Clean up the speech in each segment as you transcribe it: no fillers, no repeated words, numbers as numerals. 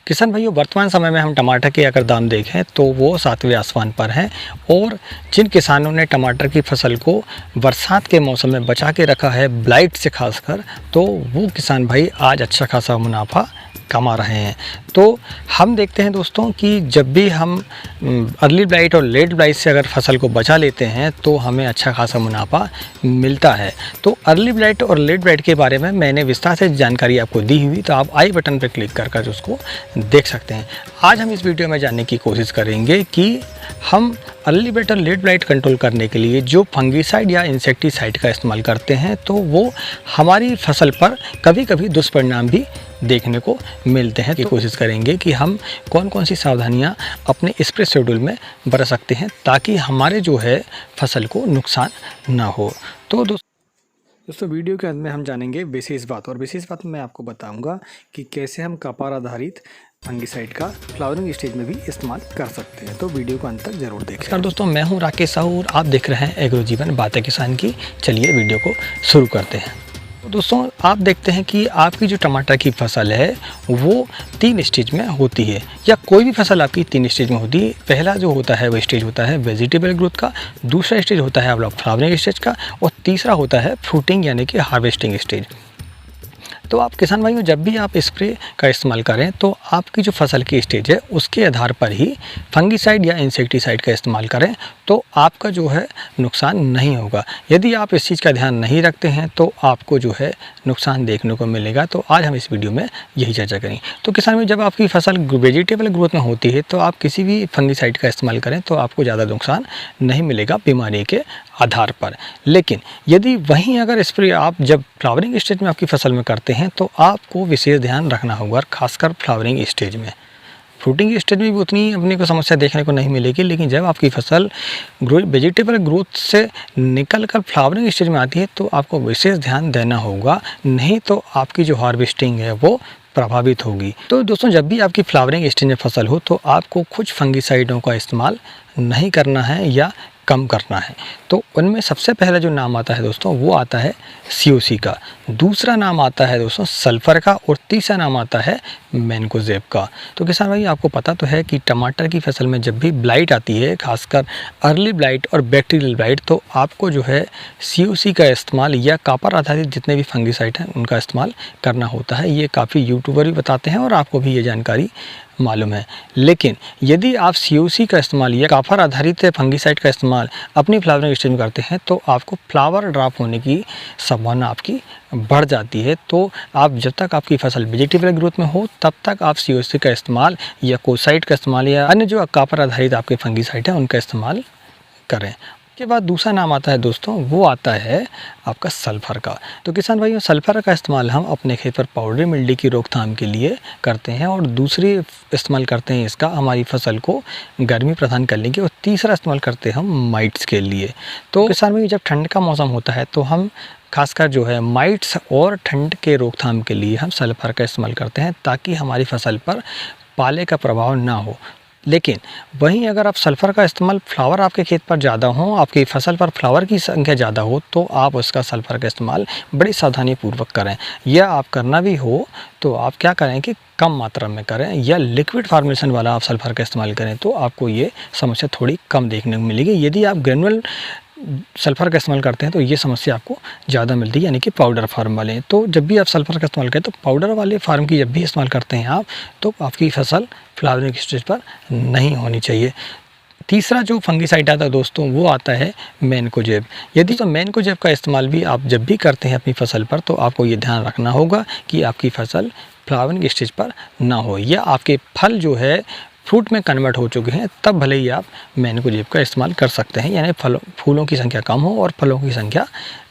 किसान भाइयों, वर्तमान समय में हम टमाटर के अगर दाम देखें तो वो सातवें आसमान पर हैं। और जिन किसानों ने टमाटर की फसल को बरसात के मौसम में बचा के रखा है ब्लाइट से खासकर, तो वो किसान भाई आज अच्छा खासा मुनाफा कमा रहे हैं। तो हम देखते हैं दोस्तों कि जब भी हम अर्ली ब्लाइट और लेट ब्लाइट से अगर फसल को बचा लेते हैं तो हमें अच्छा खासा मुनाफा मिलता है। तो अर्ली ब्लाइट और लेट ब्लाइट के बारे में मैंने विस्तार से जानकारी आपको दी हुई, तो आप आई बटन पर क्लिक कर उसको देख सकते हैं। आज हम इस वीडियो में जानने की कोशिश करेंगे कि हम अर्ली ब्लाइट और लेट ब्लाइट कंट्रोल करने के लिए जो फंगीसाइड या इंसेक्टिसाइड का इस्तेमाल करते हैं तो वो हमारी फसल पर कभी कभी दुष्परिणाम भी देखने को मिलते हैं। तो कोशिश करेंगे कि हम कौन कौन सी सावधानियां अपने स्प्रे शेड्यूल में बरत सकते हैं ताकि हमारे जो है फसल को नुकसान ना हो। तो दोस्तों वीडियो के अंत में हम जानेंगे विशेष बात, और विशेष बात में मैं आपको बताऊंगा कि कैसे हम कपार आधारित फंगीसाइड का फ्लावरिंग स्टेज में भी इस्तेमाल कर सकते हैं। तो वीडियो को अंत तक जरूर देखें। सर दोस्तों, मैं हूं राकेश साहू और आप देख रहे हैं एग्रो जीवन बातें किसान की। चलिए वीडियो को शुरू करते हैं। तो दोस्तों, आप देखते हैं कि आपकी जो टमाटर की फसल है वो 3 स्टेज में होती है, या कोई भी फसल आपकी 3 स्टेज में होती है। पहला जो होता है वो स्टेज होता है वेजिटेबल ग्रोथ का, दूसरा स्टेज होता है आप फ्लावरिंग स्टेज का, और तीसरा होता है फ्रूटिंग यानी कि हार्वेस्टिंग स्टेज। तो आप किसान भाइयों, जब भी आप स्प्रे का इस्तेमाल करें तो आपकी जो फसल की स्टेज है उसके आधार पर ही फंगीसाइड या इंसेक्टिसाइड का इस्तेमाल करें तो आपका जो है नुकसान नहीं होगा। यदि आप इस चीज़ का ध्यान नहीं रखते हैं तो आपको जो है नुकसान देखने को मिलेगा। तो आज हम इस वीडियो में यही चर्चा करेंगे। तो किसान भाई, जब आपकी फसल वेजिटेबल ग्रोथ में होती है तो आप किसी भी फंगीसाइड का इस्तेमाल करें तो आपको ज़्यादा नुकसान नहीं मिलेगा बीमारी के आधार पर। लेकिन यदि वहीं अगर स्प्रे आप जब फ्लावरिंग स्टेज में आपकी फसल में करते हैं तो आपको विशेष ध्यान रखना होगा, खासकर फ्लावरिंग स्टेज में। फ्रूटिंग स्टेज में भी उतनी अपने को समस्या देखने को नहीं मिलेगी, लेकिन जब आपकी फसल वेजिटेबल ग्रोथ से निकल कर फ्लावरिंग स्टेज में आती है तो आपको विशेष ध्यान देना होगा, नहीं तो आपकी जो हार्वेस्टिंग है वो प्रभावित होगी। तो दोस्तों, जब भी आपकी फ्लावरिंग स्टेज में फसल हो तो आपको कुछ फंगीसाइडों का इस्तेमाल नहीं करना है या कम करना है। तो उनमें सबसे पहला जो नाम आता है दोस्तों वो आता है COC का, दूसरा नाम आता है दोस्तों सल्फर का, और तीसरा नाम आता है मैनकोजेब का। तो किसान भाई, आपको पता तो है कि टमाटर की फसल में जब भी ब्लाइट आती है, खासकर अर्ली ब्लाइट और बैक्टीरियल ब्लाइट, तो आपको जो है COC का इस्तेमाल या कॉपर आधारित जितने भी फंगीसाइड हैं उनका इस्तेमाल करना होता है। ये काफ़ी यूट्यूबर भी बताते हैं और आपको भी ये जानकारी मालूम है। लेकिन यदि आप COC का इस्तेमाल या कॉपर आधारित फंगीसाइड का इस्तेमाल अपनी फ्लावरिंग स्टेज में करते हैं तो आपको फ्लावर ड्रॉप होने की संभावना आपकी बढ़ जाती है। तो आप जब तक आपकी फसल वेजिटेबल ग्रोथ में हो तब तक आप COC का इस्तेमाल या कोसाइड का इस्तेमाल या अन्य जो कॉपर आधारित आपके फंगीसाइड है उनका इस्तेमाल करें। के बाद दूसरा नाम आता है दोस्तों, वो आता है आपका सल्फ़र का। तो किसान भाइयों, सल्फ़र का इस्तेमाल हम अपने खेत पर पाउडरी मिल्डी की रोकथाम के लिए करते हैं, और दूसरी इस्तेमाल करते हैं इसका हमारी फसल को गर्मी प्रदान करने के, और तीसरा इस्तेमाल करते हैं हम माइट्स के लिए। तो किसान भाइयों, जब ठंड का मौसम होता है तो हम खासकर जो है माइट्स और ठंड के रोकथाम के लिए हम सल्फ़र का इस्तेमाल करते हैं ताकि हमारी फसल पर पाले का प्रभाव ना हो। लेकिन वहीं अगर आप सल्फ़र का इस्तेमाल फ्लावर आपके खेत पर ज़्यादा हो, आपकी फसल पर फ्लावर की संख्या ज़्यादा हो, तो आप उसका सल्फ़र का इस्तेमाल बड़ी सावधानी पूर्वक करें। या आप करना भी हो तो आप क्या करें कि कम मात्रा में करें, या लिक्विड फार्मेशन वाला आप सल्फ़र का इस्तेमाल करें तो आपको ये समस्या थोड़ी कम देखने को मिलेगी। यदि आप ग्रेनुअल सल्फ़र का इस्तेमाल करते हैं तो ये समस्या आपको ज़्यादा मिलती है, यानी कि पाउडर फार्म वाले। तो जब भी आप सल्फ़र का इस्तेमाल करें तो पाउडर वाले फार्म की जब भी इस्तेमाल करते हैं आप, तो आपकी फसल फ्लावरिंग स्टेज पर नहीं होनी चाहिए। तीसरा जो फंगीसाइड आता है दोस्तों वो आता है मैनकोजेब। यदि तो मैनकोजेब का इस्तेमाल भी आप जब भी करते हैं अपनी फसल पर तो आपको ये ध्यान रखना होगा कि आपकी फसल फ्लावरिंग स्टेज पर ना हो, या आपके फल जो है फ्रूट में कन्वर्ट हो चुके हैं, तब भले ही आप मैनकोजेब का इस्तेमाल कर सकते हैं। यानी फूलों की संख्या कम हो और फलों की संख्या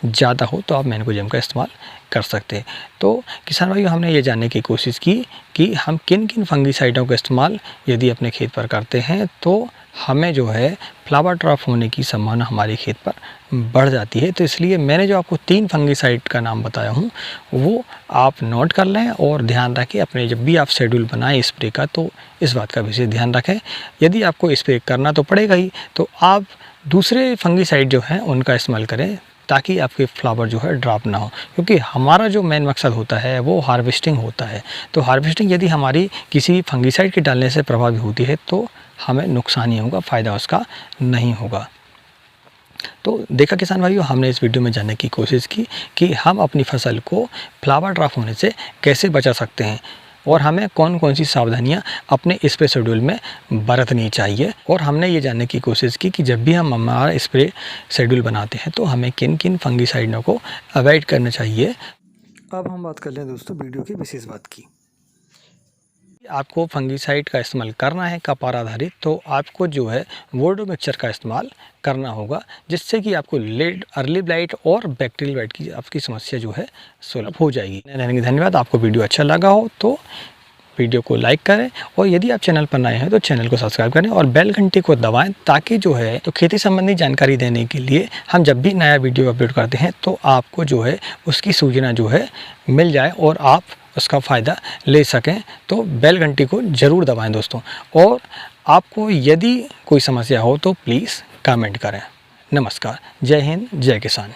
ज़्यादा हो तो आप मैनकोजेब का इस्तेमाल कर सकते हैं। तो किसान भाइयों, हमने ये जानने की कोशिश की कि हम किन किन फंगीसाइडों का इस्तेमाल यदि अपने खेत पर करते हैं तो हमें जो है फ्लावर ड्रॉप होने की संभावना हमारे खेत पर बढ़ जाती है। तो इसलिए मैंने जो आपको 3 फंगीसाइड का नाम बताया हूँ वो आप नोट कर लें और ध्यान रखें अपने, जब भी आप शेड्यूल बनाएं स्प्रे का तो इस बात का विशेष ध्यान रखें। यदि आपको स्प्रे करना तो पड़ेगा ही, तो आप दूसरे फंगीसाइड जो हैं उनका इस्तेमाल करें ताकि आपके फ्लावर जो है ड्रॉप ना हो, क्योंकि हमारा जो मेन मकसद होता है वो हार्वेस्टिंग होता है। तो हार्वेस्टिंग यदि हमारी किसी फंगिसाइड के डालने से प्रभावित होती है तो हमें नुकसान ही होगा, फ़ायदा उसका नहीं होगा। तो देखा किसान भाइयों, हमने इस वीडियो में जानने की कोशिश की कि हम अपनी फसल को फ्लावर ड्रॉप होने से कैसे बचा सकते हैं और हमें कौन कौन सी सावधानियां अपने स्प्रे शेड्यूल में बरतनी चाहिए। और हमने ये जानने की कोशिश की कि जब भी हम हमारा स्प्रे शेड्यूल बनाते हैं तो हमें किन किन फंगिसाइडों को अवॉइड करना चाहिए। अब हम बात कर लें दोस्तों वीडियो की विशेष बात की। आपको फंगिसाइड का इस्तेमाल करना है कपार आधारित, तो आपको जो है वोर्डो मिक्सचर का इस्तेमाल करना होगा, जिससे कि आपको लेट अर्ली ब्लाइट और बैक्टीरियल ब्लाइट की आपकी समस्या जो है सुलभ हो जाएगी। धन्यवाद। आपको वीडियो अच्छा लगा हो तो वीडियो को लाइक करें और यदि आप चैनल पर नए हैं तो चैनल को सब्सक्राइब करें और बेल घंटी को दबाएं, ताकि जो है तो खेती संबंधी जानकारी देने के लिए हम जब भी नया वीडियो अपलोड करते हैं तो आपको जो है उसकी सूचना जो है मिल जाए और आप उसका फ़ायदा ले सकें। तो बेल घंटी को ज़रूर दबाएं दोस्तों। और आपको यदि कोई समस्या हो तो प्लीज़ कमेंट करें। नमस्कार, जय हिंद, जय किसान।